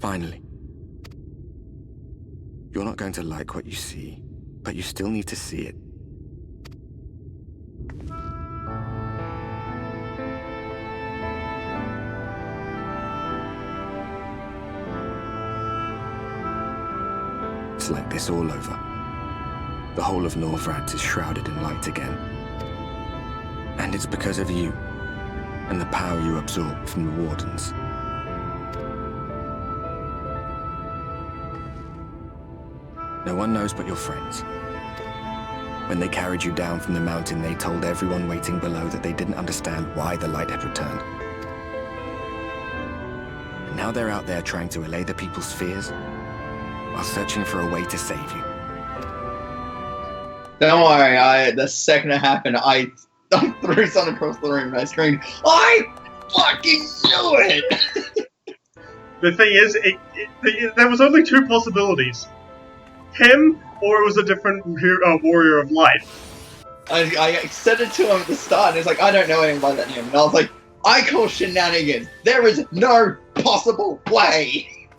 Finally. You're not going to like what you see, but you still need to see it. It's like this all over. The whole of Norvrad is shrouded in light again. And it's because of you, and the power you absorb from the Wardens. No one knows but your friends. When they carried you down from the mountain, they told everyone waiting below that they didn't understand why the light had returned. And now they're out there trying to allay the people's fears, while searching for a way to save you. Don't worry, the second it happened, I threw something across the room and I screamed, I fucking knew it! The thing is, there was only two possibilities. Him, or it was a different warrior of light. I said it to him at the start, and he's like, I don't know anyone by that name. And I was like, I call shenanigans. There is no possible way.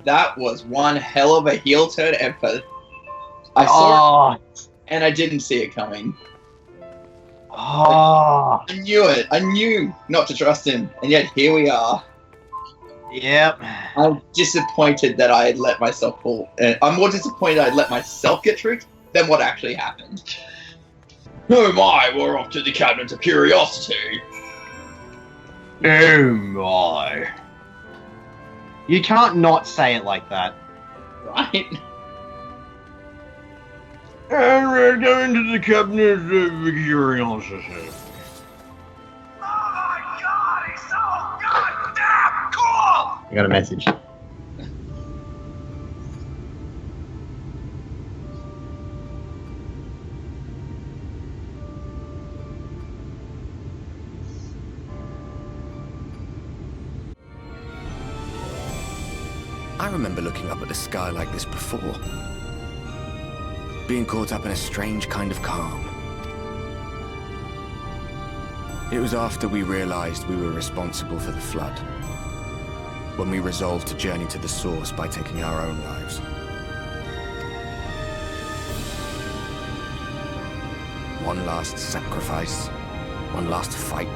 That was one hell of a heel turn effort. I saw it, and I didn't see it coming. I knew it. I knew not to trust him, and yet here we are. Yep. I'm disappointed that I had let myself fall. I'm more disappointed I'd let myself get tricked than what actually happened. Oh my, we're off to the Cabinet of Curiosity. Oh my. You can't not say it like that. Right? And we're going to the Cabinet of Curiosity. Oh my god, he's so goddamn cool! I got a message. I remember looking up at the sky like this before. Being caught up in a strange kind of calm. It was after we realized we were responsible for the flood. When we resolved to journey to the source by taking our own lives. One last sacrifice. One last fight.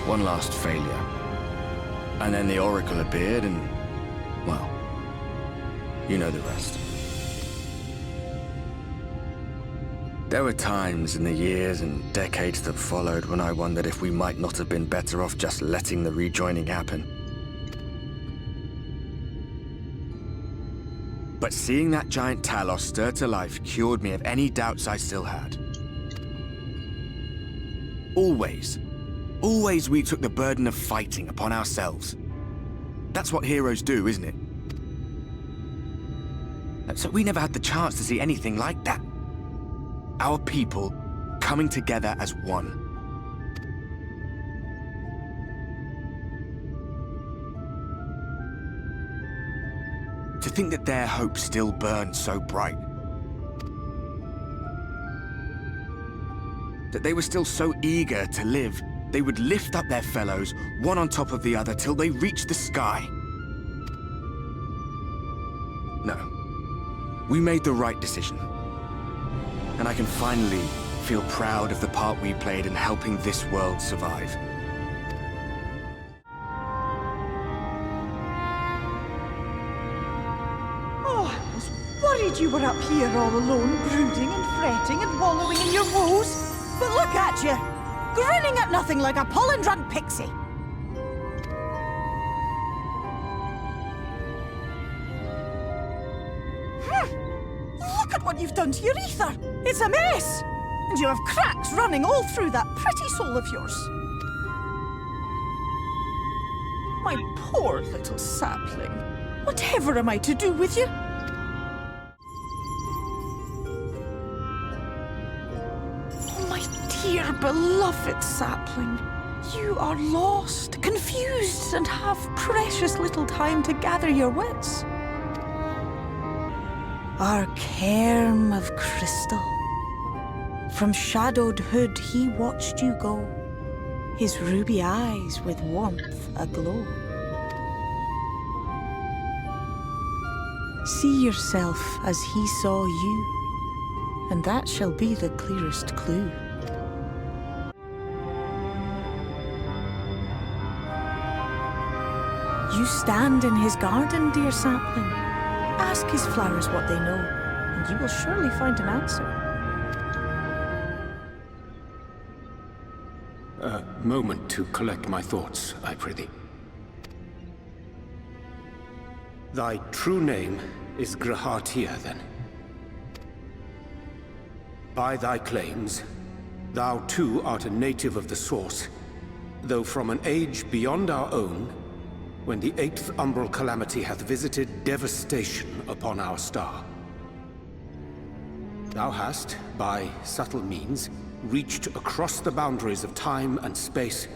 One last failure. And then the Oracle appeared and, well, you know the rest. There were times in the years and decades that followed when I wondered if we might not have been better off just letting the rejoining happen. But seeing that giant Talos stir to life cured me of any doubts I still had. Always we took the burden of fighting upon ourselves. That's what heroes do, isn't it? So we never had the chance to see anything like that. Our people coming together as one. To think that their hope still burns so bright. That they were still so eager to live, they would lift up their fellows, one on top of the other, till they reached the sky. No. We made the right decision. And I can finally feel proud of the part we played in helping this world survive. Oh, I was worried you were up here all alone, brooding and fretting and wallowing in your woes. But look at you, grinning at nothing like a pollen-drunk pixie. Look at what you've done to your ether. It's a mess. And you have cracks running all through that pretty soul of yours. My poor little sapling. Whatever am I to do with you? My dear beloved sapling. You are lost, confused, and have precious little time to gather your wits. Our cairn of crystal. From shadowed hood he watched you go, his ruby eyes with warmth aglow. See yourself as he saw you, and that shall be the clearest clue. You stand in his garden, dear sapling. Ask his flowers what they know, and you will surely find an answer. A moment to collect my thoughts, I prithee. Thy true name is Grahatia, then. By thy claims, thou too art a native of the Source, though from an age beyond our own, when the 8th umbral calamity hath visited devastation upon our star. Thou hast, by subtle means, reached across the boundaries of time and space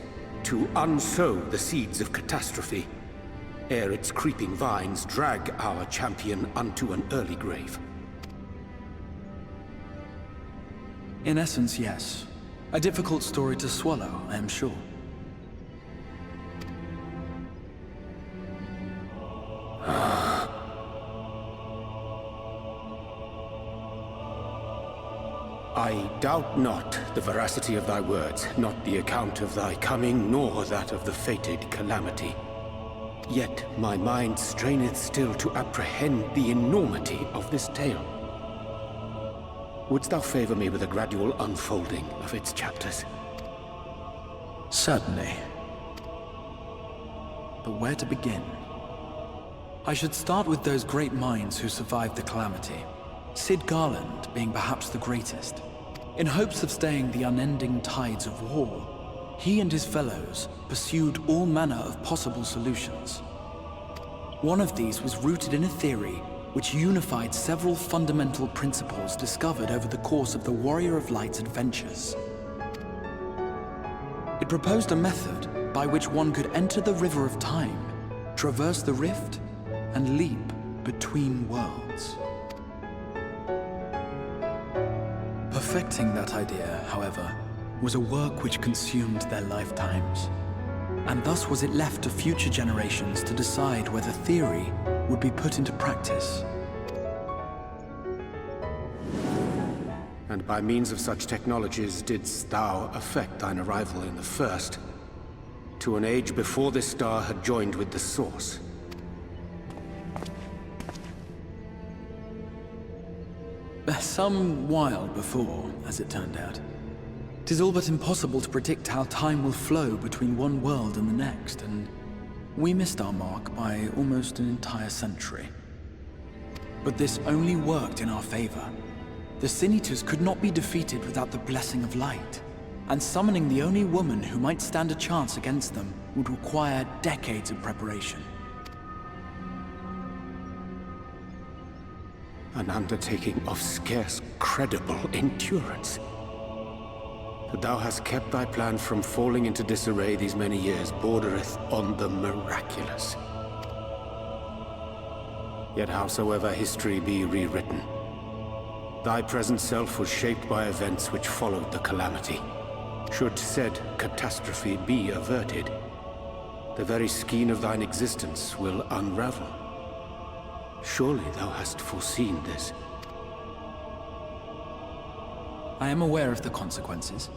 to unsow the seeds of catastrophe, ere its creeping vines drag our champion unto an early grave. In essence, yes. A difficult story to swallow, I am sure. I doubt not the veracity of thy words, not the account of thy coming, nor that of the fated calamity. Yet my mind straineth still to apprehend the enormity of this tale. Wouldst thou favor me with a gradual unfolding of its chapters? Certainly. But where to begin? I should start with those great minds who survived the calamity. Cid Galand being perhaps the greatest. In hopes of staying the unending tides of war, he and his fellows pursued all manner of possible solutions. One of these was rooted in a theory which unified several fundamental principles discovered over the course of the Warrior of Light's adventures. It proposed a method by which one could enter the River of Time, traverse the rift, and leap between worlds. Perfecting that idea, however, was a work which consumed their lifetimes. And thus was it left to future generations to decide whether theory would be put into practice. And by means of such technologies didst thou effect thine arrival in the first, to an age before this star had joined with the Source. Some while before, as it turned out. 'Tis all but impossible to predict how time will flow between one world and the next, and we missed our mark by almost an entire century. But this only worked in our favor. The Sin Eaters could not be defeated without the blessing of light, and summoning the only woman who might stand a chance against them would require decades of preparation. An undertaking of scarce credible endurance. That thou hast kept thy plan from falling into disarray these many years bordereth on the miraculous. Yet howsoever history be rewritten, thy present self was shaped by events which followed the calamity. Should said catastrophe be averted, the very skein of thine existence will unravel. Surely thou hast foreseen this. I am aware of the consequences.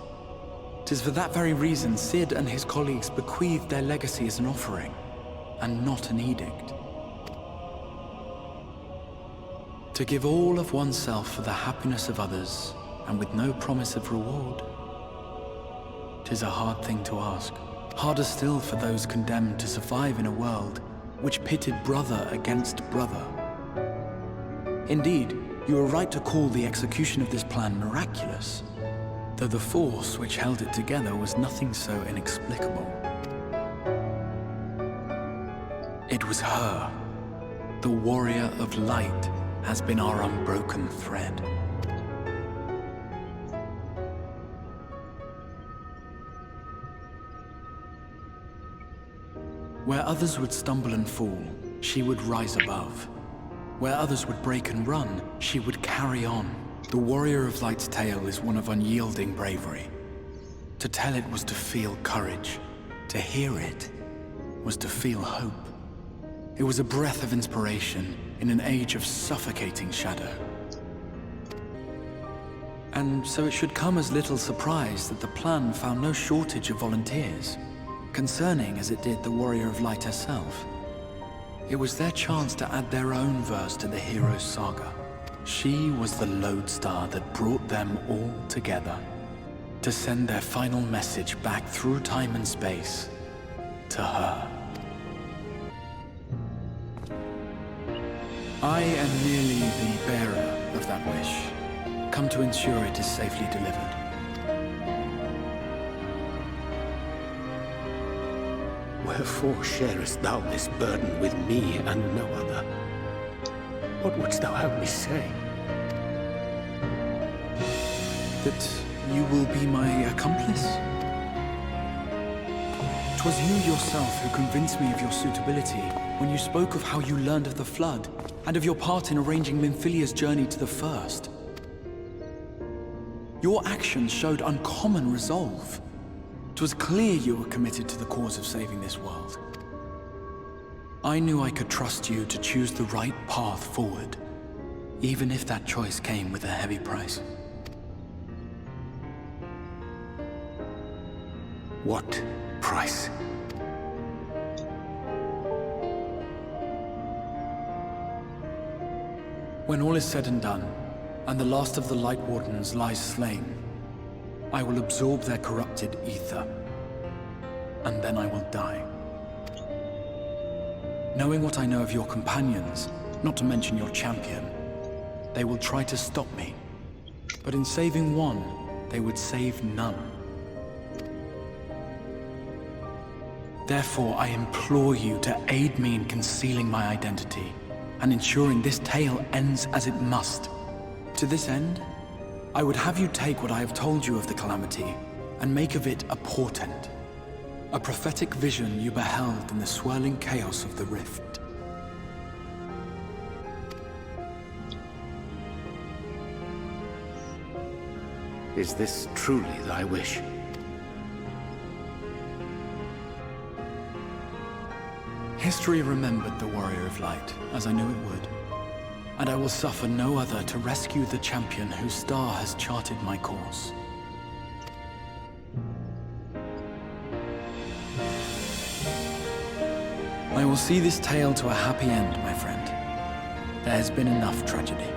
'Tis for that very reason Cid and his colleagues bequeathed their legacy as an offering, and not an edict. To give all of oneself for the happiness of others, and with no promise of reward. 'Tis a hard thing to ask. Harder still for those condemned to survive in a world which pitted brother against brother. Indeed, you are right to call the execution of this plan miraculous, though the force which held it together was nothing so inexplicable. It was her. The Warrior of Light has been our unbroken thread. Where others would stumble and fall, she would rise above. Where others would break and run, she would carry on. The Warrior of Light's tale is one of unyielding bravery. To tell it was to feel courage. To hear it was to feel hope. It was a breath of inspiration in an age of suffocating shadow. And so it should come as little surprise that the plan found no shortage of volunteers, concerning as it did the Warrior of Light herself. It was their chance to add their own verse to the hero's saga. She was the lodestar that brought them all together, to send their final message back through time and space to her. I am merely the bearer of that wish, come to ensure it is safely delivered. Wherefore sharest thou this burden with me and no other? What wouldst thou have me say? That you will be my accomplice? 'Twas you yourself who convinced me of your suitability when you spoke of how you learned of the Flood and of your part in arranging Linfilia's journey to the First. Your actions showed uncommon resolve. 'Twas clear you were committed to the cause of saving this world. I knew I could trust you to choose the right path forward, even if that choice came with a heavy price. What price? When all is said and done, and the last of the Light Wardens lies slain, I will absorb their corrupted ether, and then I will die. Knowing what I know of your companions, not to mention your champion, they will try to stop me. But in saving one, they would save none. Therefore, I implore you to aid me in concealing my identity, and ensuring this tale ends as it must. To this end, I would have you take what I have told you of the Calamity, and make of it a portent. A prophetic vision you beheld in the swirling chaos of the Rift. Is this truly thy wish? History remembered the Warrior of Light, as I knew it would. And I will suffer no other to rescue the champion whose star has charted my course. I will see this tale to a happy end, my friend. There has been enough tragedy.